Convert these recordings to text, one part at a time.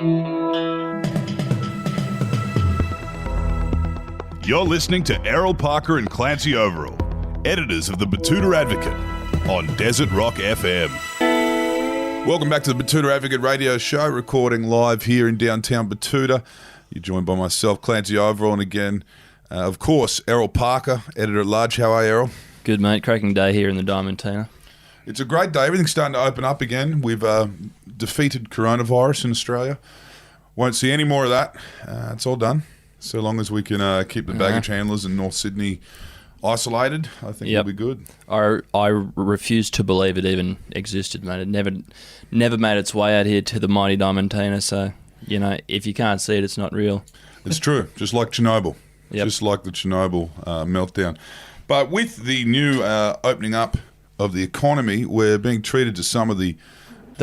You're listening to Errol Parker and Clancy Overall, editors of the Betoota Advocate on Desert Rock FM. Welcome back to the Betoota Advocate radio show, recording live here in downtown Betoota. You're joined by myself, Clancy Overall, and again, of course, Errol Parker, editor-at-large. How are you, Errol? Good, mate. Cracking day here in the Diamantina. It's a great day. Everything's starting to open up again. We've defeated coronavirus in Australia. Won't see any more of that. It's all done. So long as we can keep the baggage handlers in North Sydney isolated, I think we'll be good. I refuse to believe it even existed, mate. It never made its way out here to the mighty Diamantina. So, you know, if you can't see it, it's not real. It's true. Just like Chernobyl. Just like the Chernobyl meltdown. But with the new opening up of the economy, we're being treated to some of the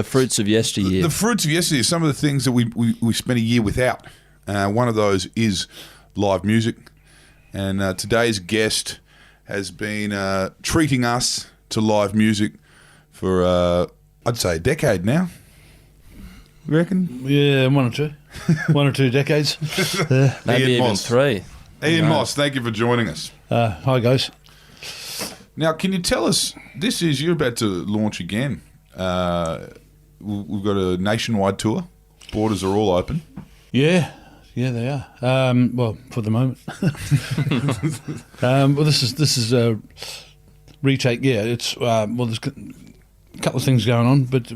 fruits of yesteryear. The fruits of yesteryear, some of the things that we spent a year without. One of those is live music. And today's guest has been treating us to live music for, I'd say, a decade now. You reckon? Yeah, one or two decades. Maybe even three. Ian Moss, thank you for joining us. Hi, guys. Now, can you tell us, you're about to launch again. We've got a nationwide tour. Borders are all open. Yeah, they are. Well, for the moment. Well, this is a retake. Yeah, it's there's a couple of things going on, but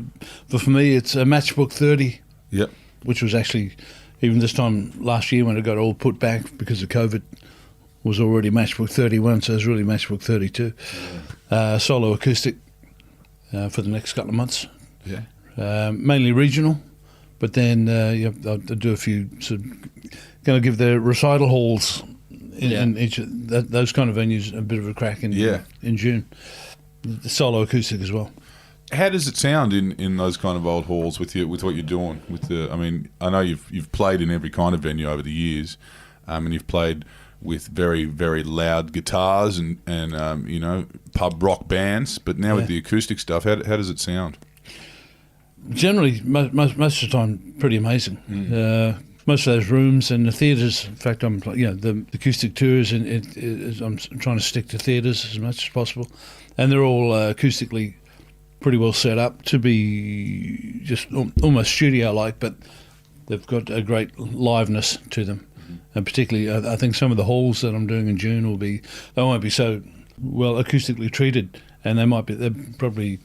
for me, it's a Matchbook 30. Yep. Which was actually, even this time last year when it got all put back because of COVID, was already Matchbook 31, so it's really Matchbook 32. Yeah. Solo acoustic for the next couple of months. Yeah. Mainly regional. But then I'll do a few, going to give the recital halls in each of those kind of venues a bit of a crack in June. The solo acoustic as well. How does it sound in those kind of old halls with what you're doing? I know you've played in every kind of venue over the years, and you've played with very, very loud guitars and pub rock bands. But now with the acoustic stuff, how does it sound? Generally, most of the time, pretty amazing. Most of those rooms and the theatres. In fact, the acoustic tours, and I'm trying to stick to theatres as much as possible, and they're all acoustically pretty well set up to be just almost studio-like, but they've got a great liveness to them. And particularly, I think some of the halls that I'm doing in June won't be so well acoustically treated, and they probably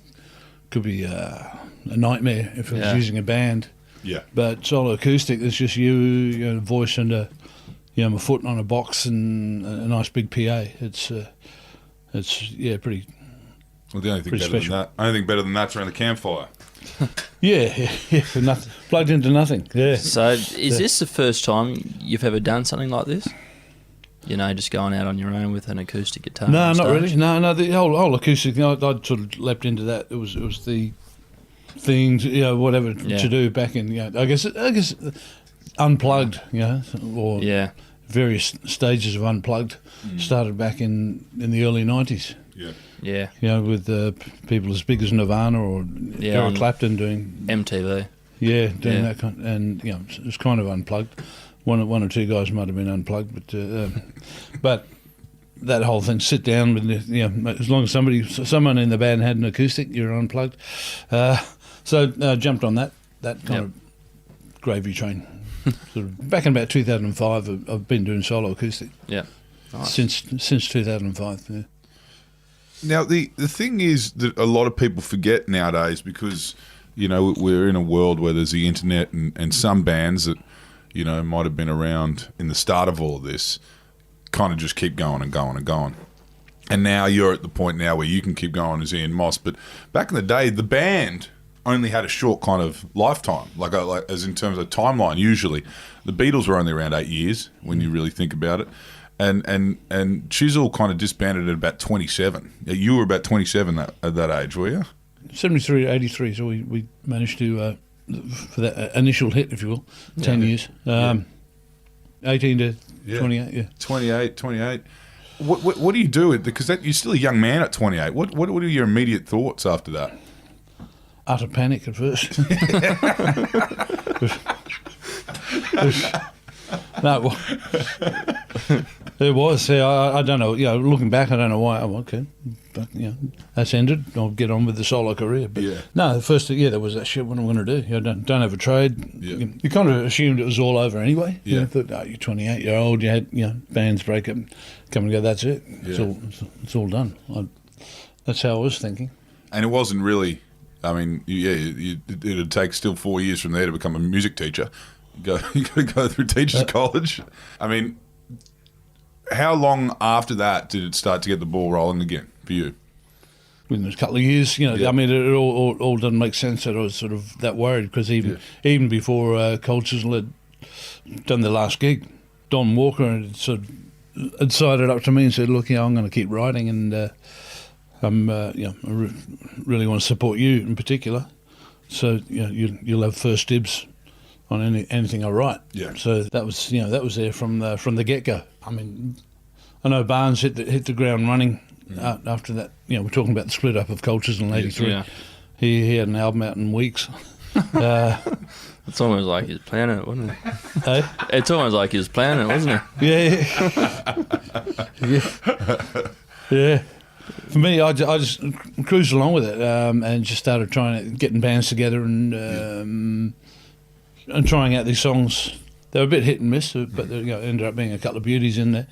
could be a nightmare if I was using a band. Yeah. But solo acoustic, there's just your voice and a foot on a box and a nice big PA. It's pretty. Well, the only thing better than that's around the campfire. Yeah, for nothing, plugged into nothing. Yeah. So, is this the first time you've ever done something like this? Just going out on your own with an acoustic guitar? No, not really. No. The whole acoustic thing, I'd sort of leapt into that. It was the things, whatever to do back in. I guess unplugged, or various stages of unplugged started back in the early 90s. Yeah. With people as big as Nirvana or Eric Clapton doing MTV. Yeah, doing that kind, and it was kind of unplugged. One or two guys might have been unplugged, but that whole thing, sit down with as long as someone in the band had an acoustic, you're unplugged. So jumped on that kind of gravy train. Sort of back in about 2005, I've been doing solo acoustic. Yeah, nice. Since 2005. Yeah. Now the thing is that a lot of people forget nowadays because we're in a world where there's the internet and some bands that might have been around in the start of all of this kind of just keep going and going and going. And now you're at the point now where you can keep going as Ian Moss. But back in the day, the band only had a short kind of lifetime, like as in terms of timeline. Usually, the Beatles were only around 8 years when you really think about it. And Chisel kind of disbanded at about 27. You were about 27 at that age, were you? 73 to 83, so we managed to, for that initial hit, if you will, 10 years. 18 to 28, yeah. 28. What do you do? Because you're still a young man at 28. What are your immediate thoughts after that? Utter panic at first. No, well, it was. Yeah, I don't know. Looking back, I don't know why. Oh, okay, but that's ended. I'll get on with the solo career. But no, the first there was that shit. What am I going to do? Don't have a trade. Yeah. You kind of assumed it was all over anyway. Yeah. Thought, you're 28-year-old. You had bands break up, come and go. That's it. Yeah. It's all done. That's how I was thinking. And it wasn't really. I mean, it'd take still 4 years from there to become a music teacher. You got to go through teachers' college. I mean, how long after that did it start to get the ball rolling again for you? Within a couple of years, I mean, it all doesn't make sense that I was sort of that worried because even before Chisel had done the last gig, Don Walker had sort of sided up to me and said, "Look, I'm going to keep writing, and I really want to support you in particular. So you'll have first dibs on anything I write." Yeah. So that was there from the get go. I mean, I know Barnes hit the ground running after that. We're talking about the split up of Cultures in '83. Yeah. He had an album out in weeks. It's almost like he was planning it, wasn't it? Hey? It's almost like he was planning it, wasn't it? Yeah. For me, I just cruised along with it and just started getting bands together and trying out these songs. They were a bit hit and miss, but there ended up being a couple of beauties in there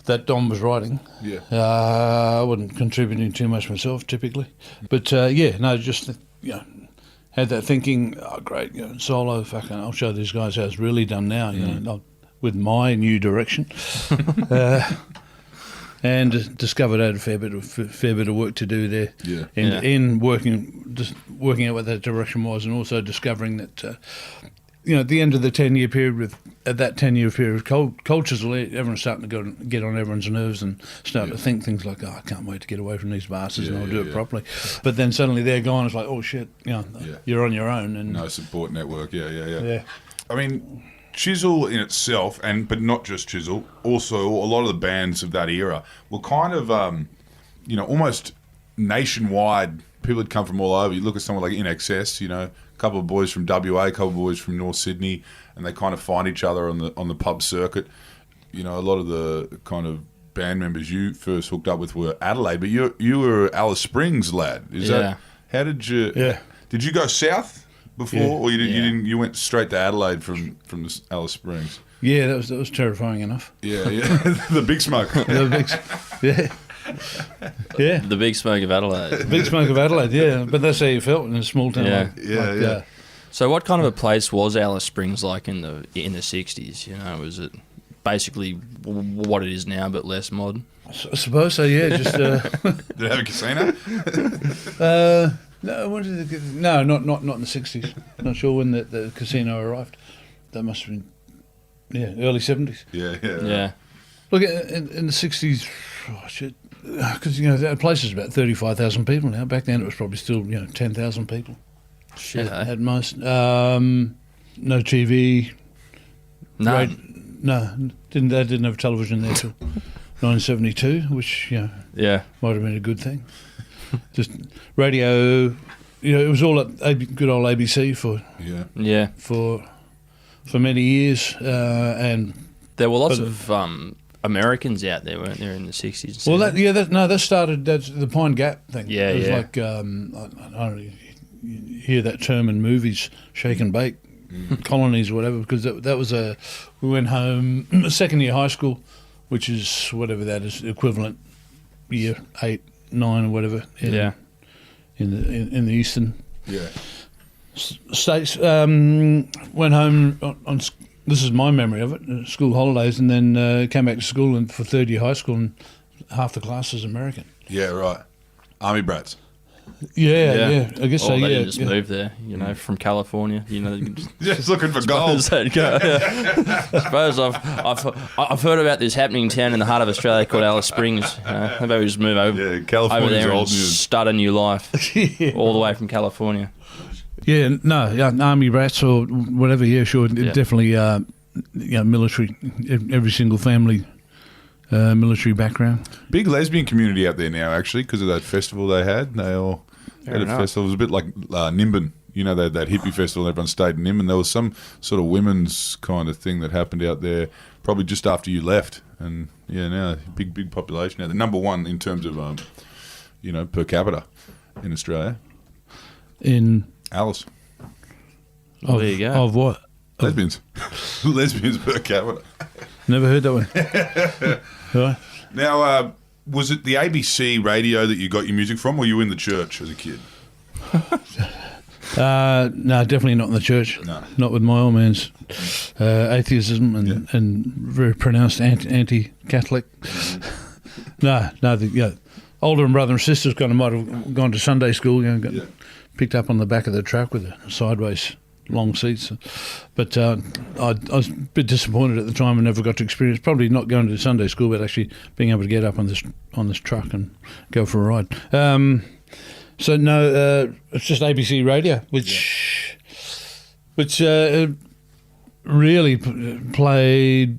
that Don was writing. Yeah. I wasn't contributing too much myself, typically. But, just had that thinking, oh, great, solo, fucking, I'll show these guys how it's really done now, with my new direction. And discovered I had a fair bit of work to do there. Yeah. In working out what that direction was, and also discovering that at the end of the 10-year period, Cultures, everyone's starting to get on everyone's nerves and start to think things like, I can't wait to get away from these bastards and I'll do it properly. But then suddenly they're gone. It's like, oh shit, you're on your own. And no support network. Yeah. I mean, Chisel in itself, but not just Chisel, also a lot of the bands of that era were kind of, almost nationwide. People had come from all over. You look at someone like In Excess, a couple of boys from WA, a couple of boys from North Sydney, and they kind of find each other on the pub circuit. A lot of the kind of band members you first hooked up with were Adelaide, but you were Alice Springs lad. Is that how did you? Yeah. Did you go south before, or you didn't? You went straight to Adelaide from Alice Springs. Yeah, that was terrifying enough. Yeah. The big smoke. Yeah. The big smoke of Adelaide. Big smoke of Adelaide, yeah. But that's how you felt in a small town. Yeah. So what kind of a place was Alice Springs like in the 60s? Was it basically what it is now but less modern? I suppose so, yeah. Just Did it have a casino? No, not in the 60s. Not sure when the casino arrived. That must have been, early 70s. Yeah. Look, in the 60s, because that place is about 35,000 people now. Back then, it was probably still 10,000 people. Shit, at most. No TV. No. They didn't have television there till 1972, which might have been a good thing. Just radio. It was all at good old ABC for many years, and there were lots of Americans out there, weren't there, in the 60s? Well, that started. That's the Pine Gap thing. Yeah, it was like I don't know, you hear that term in movies, shake and bake, colonies or whatever. Because that was we went home second year high school, which is whatever that is equivalent, year 8, 9 or whatever. In the eastern states. Went home on this is my memory of it, school holidays, and then came back to school and for third year high school, and half the class was American. Yeah, right. Army brats. Yeah. I guess so. They Yeah, just moved there, from California. Just looking for gold. I suppose I've heard about this happening town in the heart of Australia called Alice Springs. Maybe we just move over California's there and old news. start a new life, all the way from California. Yeah, Army brats or whatever. Yeah, sure, definitely. Military. Every single family. Military background. Big lesbian community out there now, actually, because of that festival they had. They all had a festival. It was a bit like Nimbin, you know, they had that hippie festival and everyone stayed in him, and there was some sort of women's kind of thing that happened out there probably just after you left. And, yeah, now big population now. They're number one in terms of, you know, per capita in Australia. In Alice. Well, there you go. Of what? Lesbians. Lesbians per capita. Never heard that one. Right. Now, was it the ABC radio that you got your music from, or were you in the church as a kid? No, definitely not in the church. No. Not with my old man's atheism and very pronounced anti-Catholic. No, older brother and sisters kind of might have gone to Sunday school, you know, got picked up on the back of the truck with the sideways long seats. But I was a bit disappointed at the time and never got to experience, probably not going to Sunday school, but actually being able to get up on this truck and go for a ride. So no, it's just ABC radio, which really played.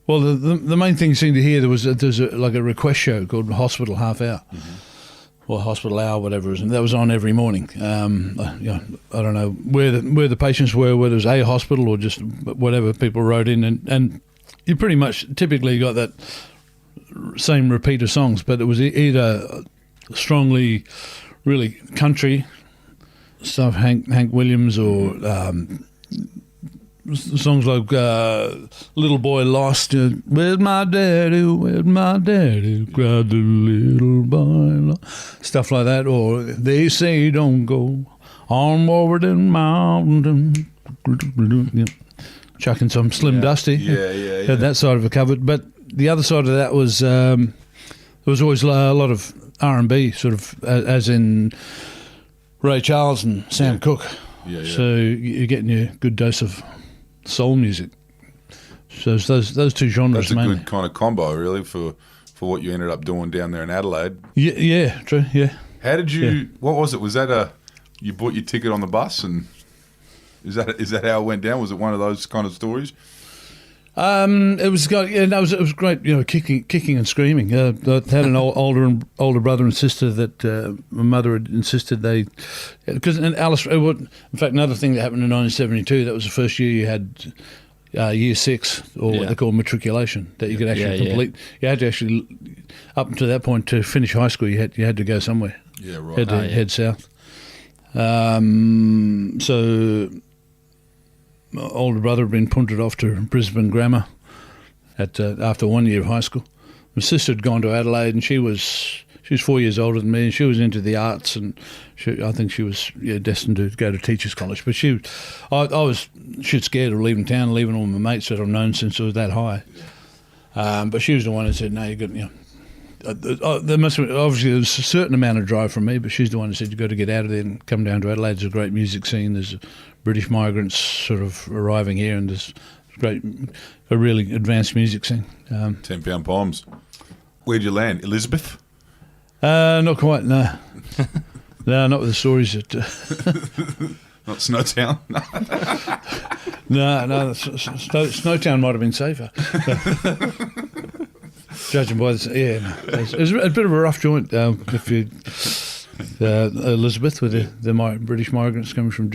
Well, the main thing you seemed to hear there's like a request show called Hospital Half Hour, or Hospital Hour, whatever it is, and that was on every morning. I don't know where the patients were, whether it was a hospital or just whatever people wrote in, and you pretty much typically got that same repeat of songs, but it was either strongly, really country stuff, Hank Williams, or songs like Little Boy Lost, Where's my daddy, cried the little boy lost, stuff like that, or They Say Don't Go Onward and Mountain, chucking some Slim Dusty. Had that side of it covered, but the other side of that was there was always a lot of R&B, sort of, as in Ray Charles and Sam Cooke. So you're getting your good dose of soul music. So it's those two genres. That's a mainly. good kind of combo, really, for what you ended up doing down there in Adelaide. Yeah, true. Yeah. How did you? Yeah. What was it? Was that you bought your ticket on the bus, and is that how it went down? Was it one of those kind of stories? It was it was great, you know, kicking and screaming. I had an older brother and sister that my mother had insisted because Alice. In fact, another thing that happened in 1972, that was the first year you had year 6, or what they call matriculation, that you could actually complete. You had to actually, up until that point, to finish high school, you had to go somewhere. Yeah, right. Had to head south. So my older brother had been punted off to Brisbane Grammar after 1 year of high school. My sister had gone to Adelaide, and she was 4 years older than me, and she was into the arts, and I think she was destined to go to teachers' college. But she was scared of leaving town, leaving all my mates that I've known since I was that high. But she was the one who said, "No, you got there must have, obviously there was a certain amount of drive from me, but she's the one who said, you've got to get out of there and come down to Adelaide. There's a great music scene. There's British migrants sort of arriving here, and there's a really advanced music scene." 10 Pound Poms. Where'd you land? Elizabeth? Not quite, no. No, not with the stories that... Not Snowtown? No, Snowtown might have been safer. Judging by this, it was a bit of a rough joint. If you Elizabeth with the British migrants coming from,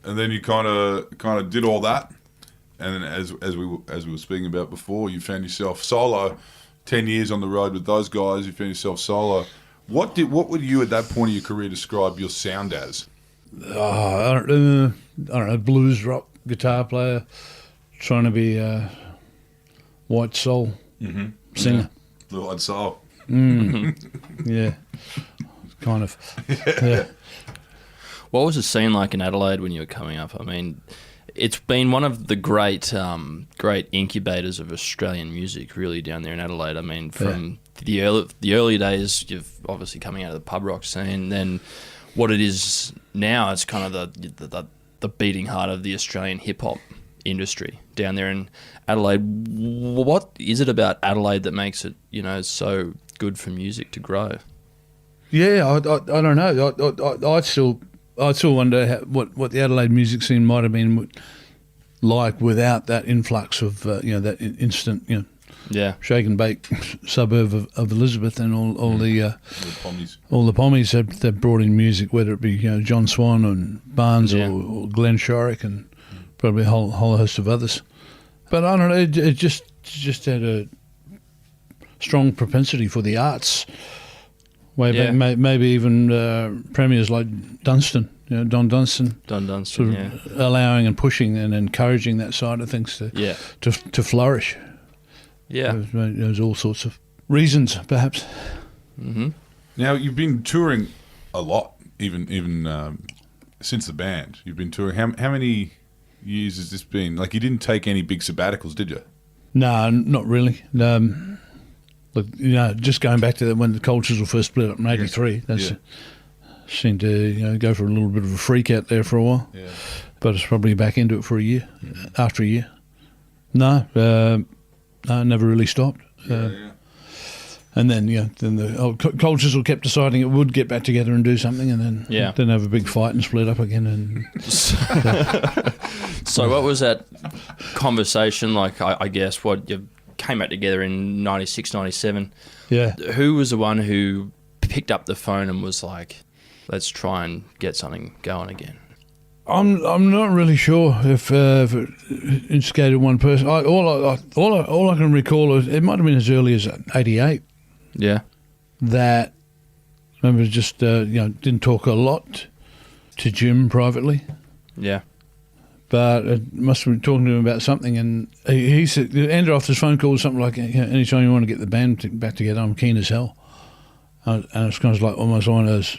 And then you kind of did all that, and then as we were speaking about before, you found yourself solo. 10 years on the road with those guys, you found yourself solo. What would you at that point of your career describe your sound as? I don't know, blues rock guitar player, trying to be a white soul singer. Little White Soul. Yeah, kind of. Yeah. What was the scene like in Adelaide when you were coming up? I mean, it's been one of the great incubators of Australian music, really, down there in Adelaide. I mean, from the early days, you've obviously coming out of the pub rock scene. Then what it is now, it's kind of the beating heart of the Australian hip hop industry down there in Adelaide. What is it about Adelaide that makes it, so good for music to grow? Yeah, I don't know. I still wonder what the Adelaide music scene might have been like without that influx of that instant shake and bake suburb of Elizabeth, and all the pommies that brought in music, whether it be John Swan and Barnes or Glenn Shorrock and probably a whole host of others. But I don't know, it just had a strong propensity for the arts. Way back, maybe even premiers like Dunstan, Don Dunstan, sort of allowing and pushing and encouraging that side of things to flourish. Yeah, there's all sorts of reasons, perhaps. Mm-hmm. Now you've been touring a lot, even since the band. You've been touring. How many years has this been? Like, you didn't take any big sabbaticals, did you? No, not really. Look, just going back to when the Cold Chisel first split up in '83, seemed to go for a little bit of a freak out there for a while. Yeah. But it's probably back into it for a year, after a year. No, never really stopped. And then, then the Cold Chisel kept deciding it would get back together and do something, and then have a big fight and split up again. And so, what was that conversation like? I guess what you came back together in '96, '97. Yeah. Who was the one who picked up the phone and was like, "Let's try and get something going again"? I'm not really sure if it instigated one person. All I can recall is it might have been as early as '88. Yeah. That I remember just didn't talk a lot to Jim privately. Yeah. But it must have been talking to him about something, and he said, ended off this phone call with something like, "Anytime you want to get the band back together, I'm keen as hell." And it's kind of like almost one of those.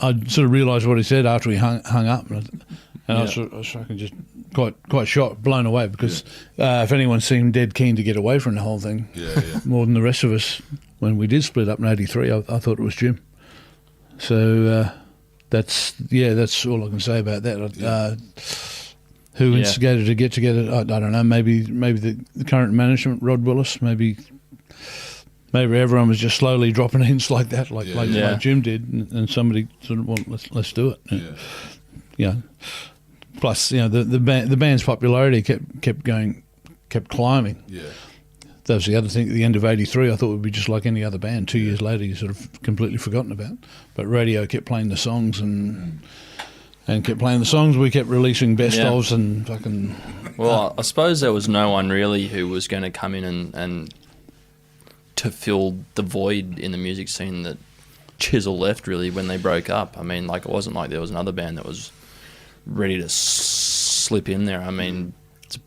I sort of realised what he said after he hung up, and I was just quite shocked, blown away, because if anyone seemed dead keen to get away from the whole thing, more than the rest of us when we did split up in '83, I thought it was Jim. So that's all I can say about that. Who instigated to get together? I don't know. Maybe the current management, Rod Willis. Maybe everyone was just slowly dropping hints like that, like Jim did, and somebody sort of, well, let's do it. Plus, the band's popularity kept climbing. Yeah. That was the other thing. At the end of '83, I thought it would be just like any other band. 2 years later, you're sort of completely forgotten about. But radio kept playing the songs and kept playing the songs. We kept releasing best-ofs and fucking... Well, I suppose there was no one really who was going to come in and to fill the void in the music scene that Chisel left, really, when they broke up. I mean, like, it wasn't like there was another band that was ready to slip in there. I mean, it's a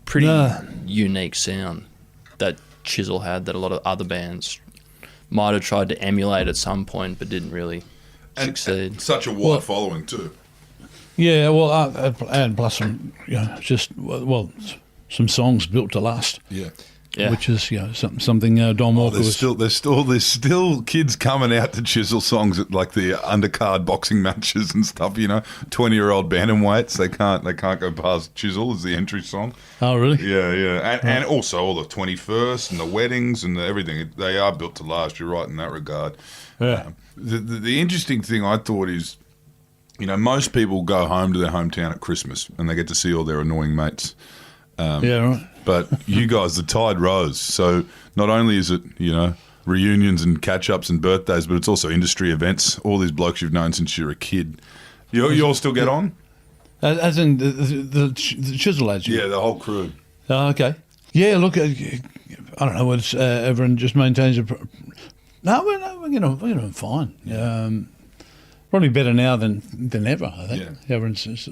pretty unique sound that Chisel had that a lot of other bands might have tried to emulate at some point but didn't really succeed. And such a wide following too. Yeah, well, and plus some, some songs built to last. Yeah. Which is something Don Walker was. There's still kids coming out to Chisel songs at like the undercard boxing matches and stuff. 20-year-old bantamweights, they can't go past Chisel as the entry song. Oh, really? Yeah. And also all the 21st and the weddings and everything. They are built to last. You're right in that regard. Yeah. The interesting thing I thought is, most people go home to their hometown at Christmas and they get to see all their annoying mates. Right. But you guys, the tide rose. So not only is it, reunions and catch-ups and birthdays, but it's also industry events. All these blokes you've known since you're a kid. You all still get on? As in the Chisel lads? Yeah, the whole crew. Oh, okay. Yeah, look, I don't know, it's, everyone just maintains a... No, we're doing fine. Probably better now than ever, I think. Yeah. Everyone's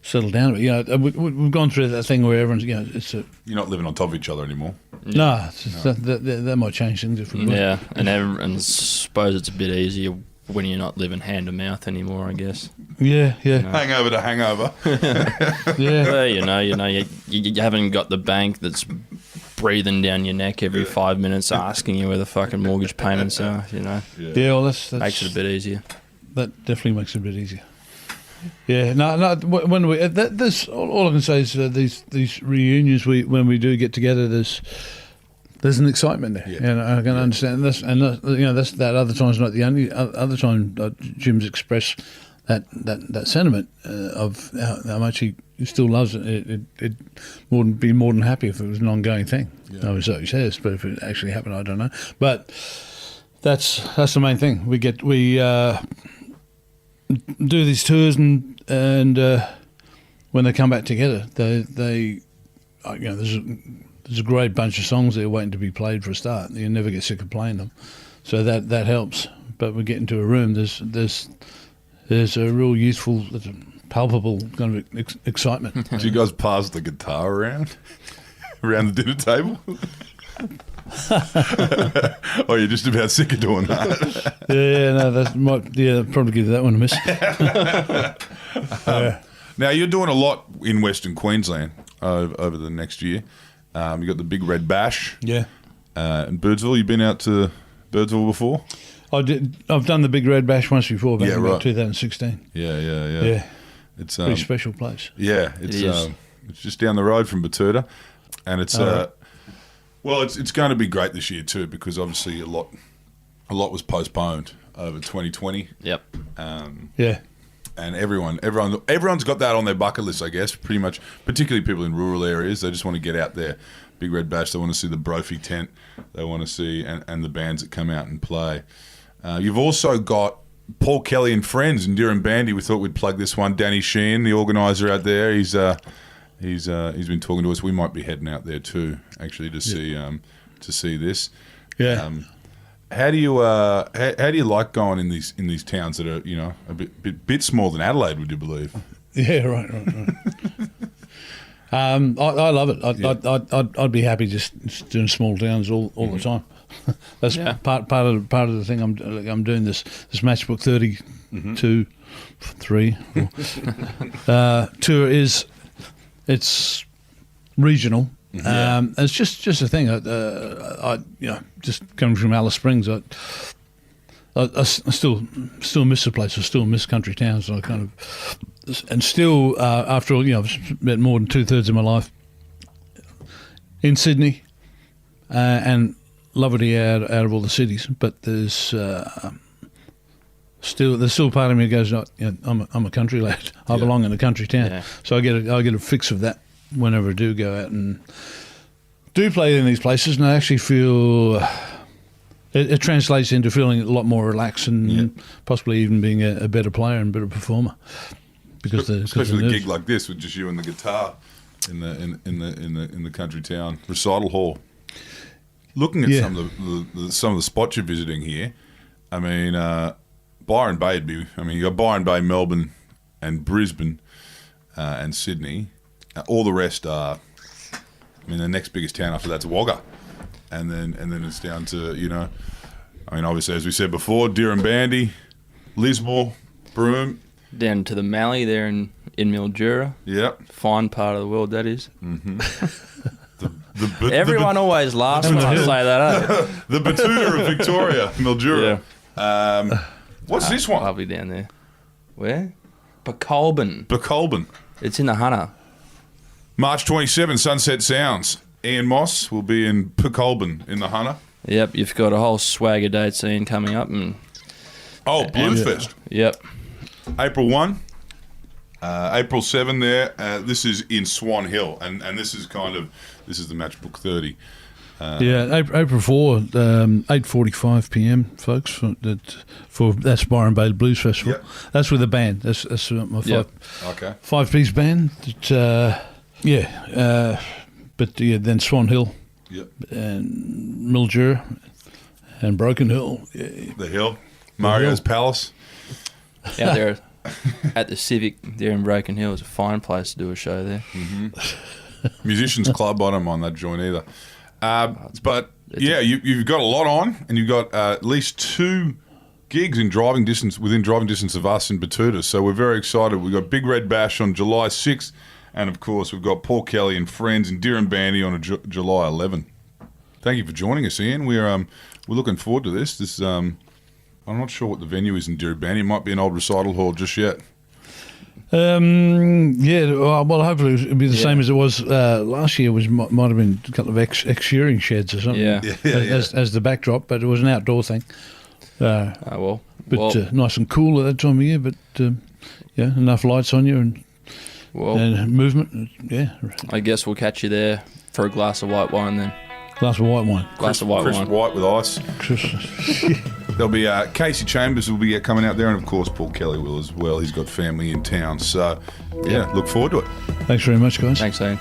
settled down a bit. We've gone through that thing where everyone's, You're not living on top of each other anymore. No. That might change things if we Yeah, and I suppose it's a bit easier when you're not living hand to mouth anymore, I guess. Yeah. Hangover to hangover. Yeah. Well, you haven't got the bank that's breathing down your neck every 5 minutes asking you where the fucking mortgage payments are, Yeah, well, that's makes it a bit easier. That definitely makes it a bit easier. Yeah, no. When we this all I can say is these reunions when we do get together, there's an excitement there, and I can understand this. And that's that other time's not the only other time Jim's expressed that sentiment of how much he still loves it. It would be more than happy if it was an ongoing thing. Yeah. I mean, so he says, but if it actually happened, I don't know. But that's the main thing. We do these tours, and when they come back together, they there's a great bunch of songs there waiting to be played for a start. You never get sick of playing them, so that helps. But we get into a room. There's a real youthful, palpable kind of excitement. Do you guys pass the guitar around the dinner table? Or you're just about sick of doing that? Probably give that one a miss. Now you're doing a lot in Western Queensland over the next year. You got the Big Red Bash. Yeah. In Birdsville. You've been out to Birdsville before? I've done the Big Red Bash once before, back in about 2016. Yeah. It's pretty special place. Yeah, it's just down the road from Betoota, and it's it's going to be great this year too, because obviously a lot was postponed over 2020. Yep. And everyone's got that on their bucket list, I guess, pretty much, particularly people in rural areas. They just want to get out there. Big Red Bash, they want to see the Brophy tent. They want to see, and the bands that come out and play. You've also got Paul Kelly and Friends and Dirranbandy. We thought we'd plug this one. Danny Sheehan, the organiser out there, he's been talking to us. We might be heading out there too, actually, to see this. Yeah. How do you like going in these towns that are a bit smaller than Adelaide? Would you believe? Yeah, right. I love it. I'd be happy just doing small towns all the time. That's part of the thing I'm doing this Matchbook 32, 3 tour is it's regional. It's just a thing. I just coming from Alice Springs, I still miss the place. I still miss country towns. And still after all, I've spent more than 2/3 of my life in Sydney, and love it out of all the cities. But there's still part of me that goes, I'm a country lad. I belong in a country town. Yeah. So I get a fix of that whenever I do go out and do play in these places, and I actually feel it translates into feeling a lot more relaxed and possibly even being a better player and better performer. Because especially a gig like this with just you and the guitar in the country town recital hall. Looking at some of the spots you're visiting here, I mean, Byron Bay would be. I mean, you got Byron Bay, Melbourne, and Brisbane, and Sydney. All the rest are. I mean, the next biggest town after that's Wagga, and then it's down to I mean, obviously, as we said before, Dirranbandy, Lismore, Broome. Down to the Mallee there in Mildura. Yep. Fine part of the world, that is. Mm-hmm. Everyone always laughs when I say that. The Betoota of Victoria, Mildura. Yeah. What's this one? Lovely down there. Where? Becolban. It's in the Hunter. March 27, Sunset Sounds. Ian Moss will be in Becolban in the Hunter. Yep, you've got a whole swagger date scene coming up. Bluesfest. Yep. April 1, April 7 there. This is in Swan Hill, and this is the Matchbook 30. April 4, 8:45 p.m. folks. That's Byron Bay Blues Festival. Yep. That's with a band. That's my five-piece band. Then Swan Hill. Yep. And Mildura and Broken Hill. Yeah. The Hill. Mario's Palace. Out there at the Civic there in Broken Hill is a fine place to do a show there. Mm-hmm. Musicians Club, I don't mind that joint either. You've got a lot on, and you've got at least 2 gigs within driving distance of us in Betoota. So we're very excited. We've got Big Red Bash on July 6th, and of course we've got Paul Kelly and Friends and Dirranbandy on July 11. Thank you for joining us, Ian. We're looking forward to this. I'm not sure what the venue is in Dirranbandy. It might be an old recital hall just yet. Well, hopefully it'll be the same as it was last year. Might have been a couple of ex-shearing sheds or something as the backdrop, but it was an outdoor thing. Nice and cool at that time of year, but enough lights on you and movement. Yeah. I guess we'll catch you there for a glass of white wine then. Glass of white wine. Glass of white Crisp wine. white with ice. There'll be Casey Chambers will be coming out there, and of course Paul Kelly will as well. He's got family in town, so look forward to it. Thanks very much, guys. Thanks, Ian.